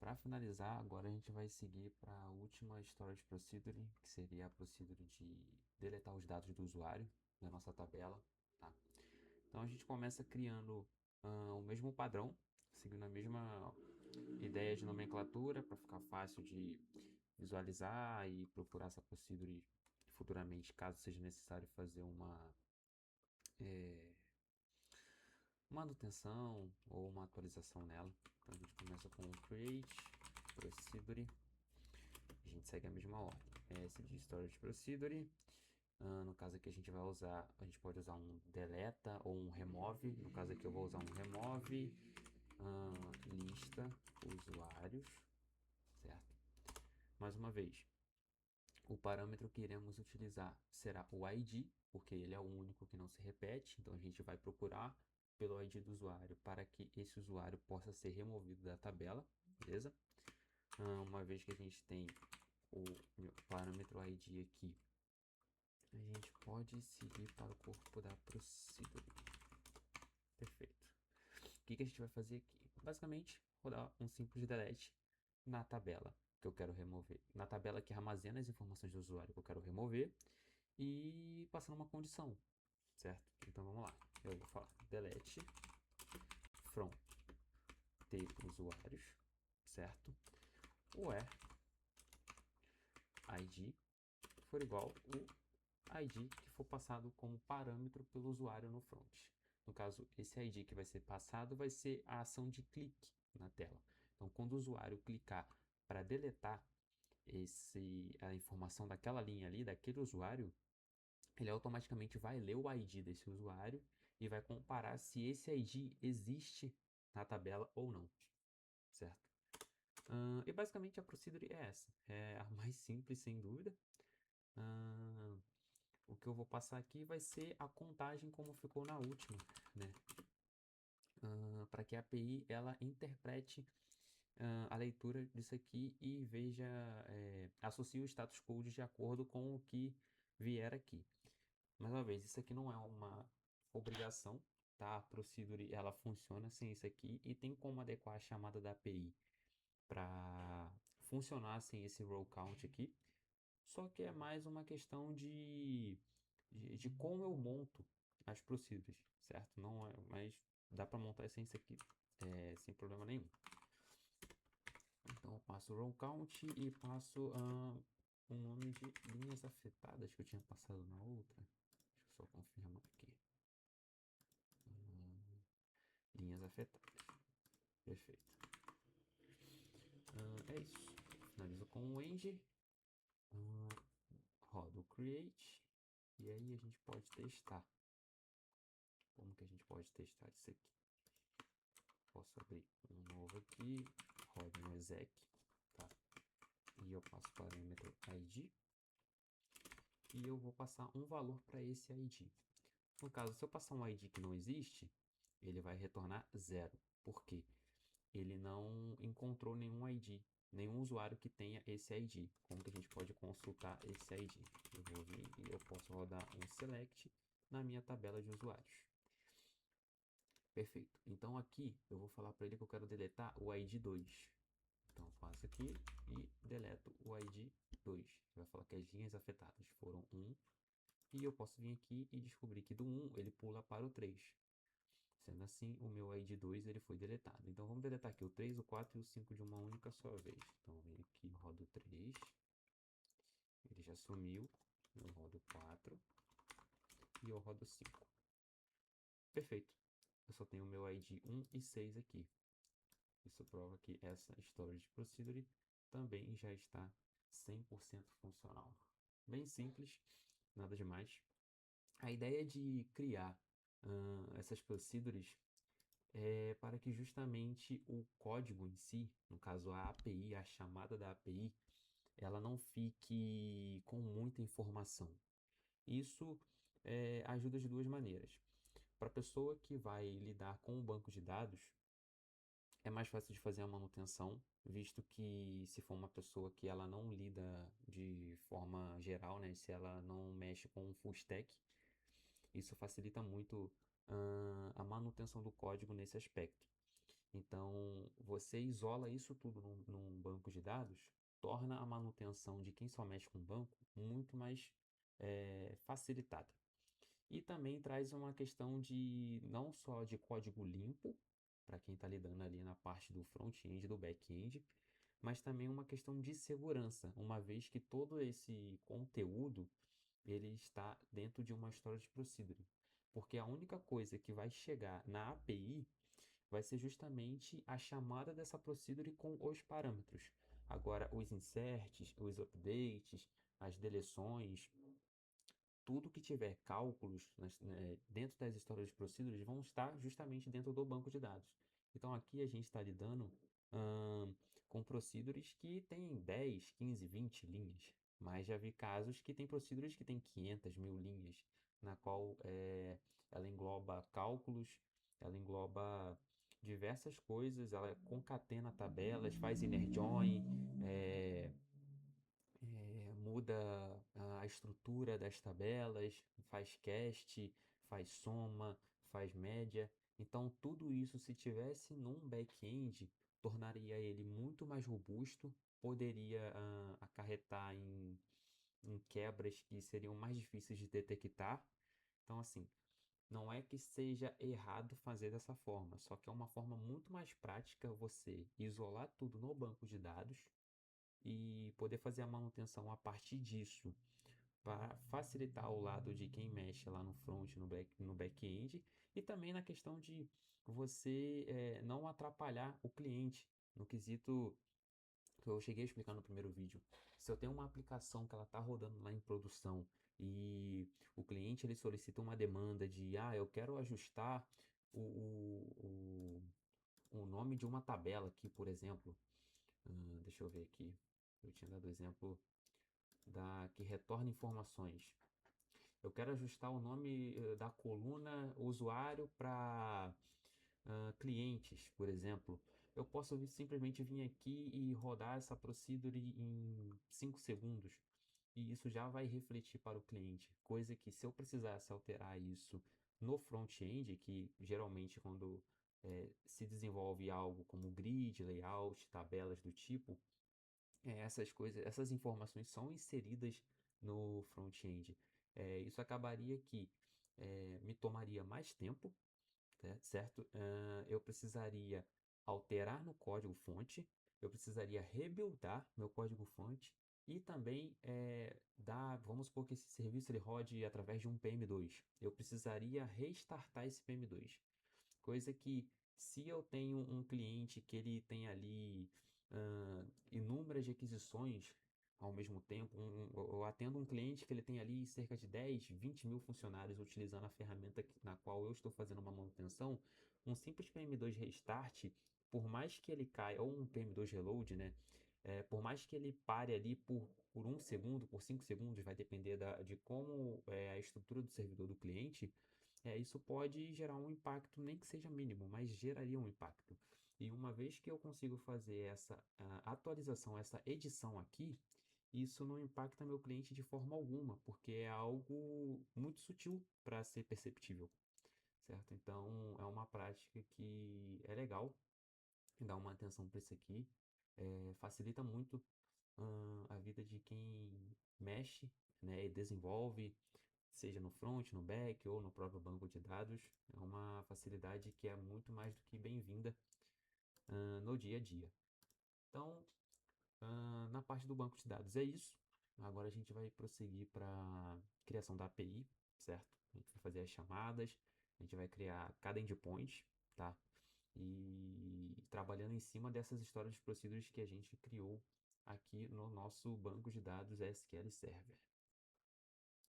para finalizar, agora a gente vai seguir para a última storage procedure, que seria a procedure de deletar os dados do usuário da nossa tabela, tá? Então a gente começa criando o mesmo padrão, seguindo a mesma ideia de nomenclatura para ficar fácil de visualizar e procurar essa procedure futuramente, caso seja necessário fazer é, manutenção ou uma atualização nela. Então a gente começa com o create procedure, a gente segue a mesma ordem. Esse de storage procedure. No caso aqui a gente vai usar, a gente pode usar um deleta ou um remove. No caso aqui eu vou usar um remove lista usuários, certo? Mais uma vez, o parâmetro que iremos utilizar será o ID, porque ele é o único que não se repete. Então a gente vai procurar pelo ID do usuário para que esse usuário possa ser removido da tabela, beleza? Uma vez que a gente tem o parâmetro ID aqui, a gente pode seguir para o corpo da procedure. Perfeito. O que a gente vai fazer aqui? Basicamente, rodar um simples delete na tabela que eu quero remover. Na tabela que armazena as informações do usuário que eu quero remover e passando uma condição, certo? Então vamos lá. Eu vou falar delete from t usuários, certo? Where id for igual o id que for passado como parâmetro pelo usuário no front. No caso, esse ID que vai ser passado vai ser a ação de clique na tela. Então, quando o usuário clicar para deletar a informação daquela linha ali, daquele usuário, ele automaticamente vai ler o ID desse usuário e vai comparar se esse ID existe na tabela ou não, certo? E basicamente a procedure é essa, é a mais simples sem dúvida. O que eu vou passar aqui vai ser a contagem como ficou na última, né? Para que a API ela interprete a leitura disso aqui e veja, associe o status code de acordo com o que vier aqui. Mais uma vez, isso aqui não é uma obrigação, tá? A procedure ela funciona sem isso aqui e tem como adequar a chamada da API para funcionar sem esse row count aqui. Só que é mais uma questão de como eu monto as procedures, certo? Não é, mas dá para montar sem isso aqui sem problema nenhum. Então eu passo row count e passo um nome de linhas afetadas que eu tinha passado na outra. Deixa eu só confirmar aqui. Linhas afetadas. Perfeito. É isso. Finalizo com o end. Rodo o create. E aí a gente pode testar. Como que a gente pode testar isso aqui? Posso abrir um novo aqui. Rodo no exec. Tá? E eu passo o parâmetro id. E eu vou passar um valor para esse id. No caso, se eu passar um id que não existe, ele vai retornar 0. Por quê? Ele não encontrou nenhum ID, nenhum usuário que tenha esse ID. Como que a gente pode consultar esse ID? Eu vou vir e eu posso rodar um select na minha tabela de usuários. Perfeito. Então aqui eu vou falar para ele que eu quero deletar o ID 2. Então eu faço aqui e deleto o ID 2. Vai falar que as linhas afetadas foram 1. E eu posso vir aqui e descobrir que do 1 ele pula para o 3. Sendo assim, o meu ID 2 ele foi deletado. Então vamos deletar aqui o 3, o 4 e o 5 de uma única só vez. Então eu venho aqui, rodo o 3. Ele já sumiu. Eu rodo o 4. E eu rodo o 5. Perfeito. Eu só tenho o meu ID 1 e 6 aqui. Isso prova que essa storage procedure também já está 100% funcional. Bem simples, nada demais. A ideia de criar essas procedures é para que justamente o código em si, no caso a API, a chamada da API, ela não fique com muita informação. Isso ajuda de duas maneiras. Para a pessoa que vai lidar com o banco de dados, é mais fácil de fazer a manutenção, visto que se for uma pessoa que ela não lida de forma geral, né, se ela não mexe com full stack, isso facilita muito a manutenção do código nesse aspecto. Então, você isola isso tudo num banco de dados, torna a manutenção de quem só mexe com banco muito mais facilitada. E também traz uma questão de não só de código limpo, para quem está lidando ali na parte do front-end e do back-end, mas também uma questão de segurança, uma vez que todo esse conteúdo ele está dentro de uma storage procedure. Porque a única coisa que vai chegar na API vai ser justamente a chamada dessa procedure com os parâmetros. Agora, os inserts, os updates, as deleções, tudo que tiver cálculos dentro das storage procedures vão estar justamente dentro do banco de dados. Então aqui a gente está lidando hum, com procedures que têm 10, 15, 20 linhas, mas já vi casos que tem procedures que têm 500, 1000 linhas, na qual ela engloba cálculos, ela engloba diversas coisas, ela concatena tabelas, faz inner join, muda a estrutura das tabelas, faz cast, faz soma, faz média. Então, tudo isso, se tivesse num back-end, tornaria ele muito mais robusto, poderia acarretar em quebras que seriam mais difíceis de detectar. Então, assim, não é que seja errado fazer dessa forma, só que é uma forma muito mais prática você isolar tudo no banco de dados e poder fazer a manutenção a partir disso para facilitar o lado de quem mexe lá no front, no back-end e também na questão de você não atrapalhar o cliente no quesito que eu cheguei a explicar no primeiro vídeo. Se eu tenho uma aplicação que ela está rodando lá em produção e o cliente ele solicita uma demanda de eu quero ajustar o nome de uma tabela aqui, por exemplo. Deixa eu ver aqui. Eu tinha dado o exemplo da que retorna informações. Eu quero ajustar o nome da coluna usuário para clientes, por exemplo. Eu posso simplesmente vir aqui e rodar essa procedure em 5 segundos. E isso já vai refletir para o cliente. Coisa que se eu precisasse alterar isso no front-end, que geralmente quando se desenvolve algo como grid, layout, tabelas do tipo, essas coisas, essas informações são inseridas no front-end. Isso acabaria que me tomaria mais tempo, né, certo? Eu precisaria alterar no código fonte, eu precisaria rebuildar meu código fonte e também vamos supor que esse serviço ele rode através de um PM2. Eu precisaria restartar esse PM2. Coisa que, se eu tenho um cliente que ele tem ali inúmeras requisições ao mesmo tempo, eu atendo um cliente que ele tem ali cerca de 10, 20 mil funcionários utilizando a ferramenta na qual eu estou fazendo uma manutenção, um simples PM2 restart, por mais que ele caia, ou um PM2 reload, né? Por mais que ele pare ali por 1 segundo, por 5 segundos, vai depender de como é a estrutura do servidor do cliente, isso pode gerar um impacto, nem que seja mínimo, mas geraria um impacto. E uma vez que eu consigo fazer essa atualização, essa edição aqui, isso não impacta meu cliente de forma alguma, porque é algo muito sutil para ser perceptível, certo? Então, é uma prática que é legal, dar uma atenção para isso aqui, facilita muito a vida de quem mexe, né, e desenvolve, seja no front, no back ou no próprio banco de dados. É uma facilidade que é muito mais do que bem-vinda no dia a dia. Então, na parte do banco de dados é isso. Agora a gente vai prosseguir para criação da API, certo? A gente vai fazer as chamadas, a gente vai criar cada endpoint, tá? E trabalhando em cima dessas histórias de procedures que a gente criou aqui no nosso banco de dados SQL Server.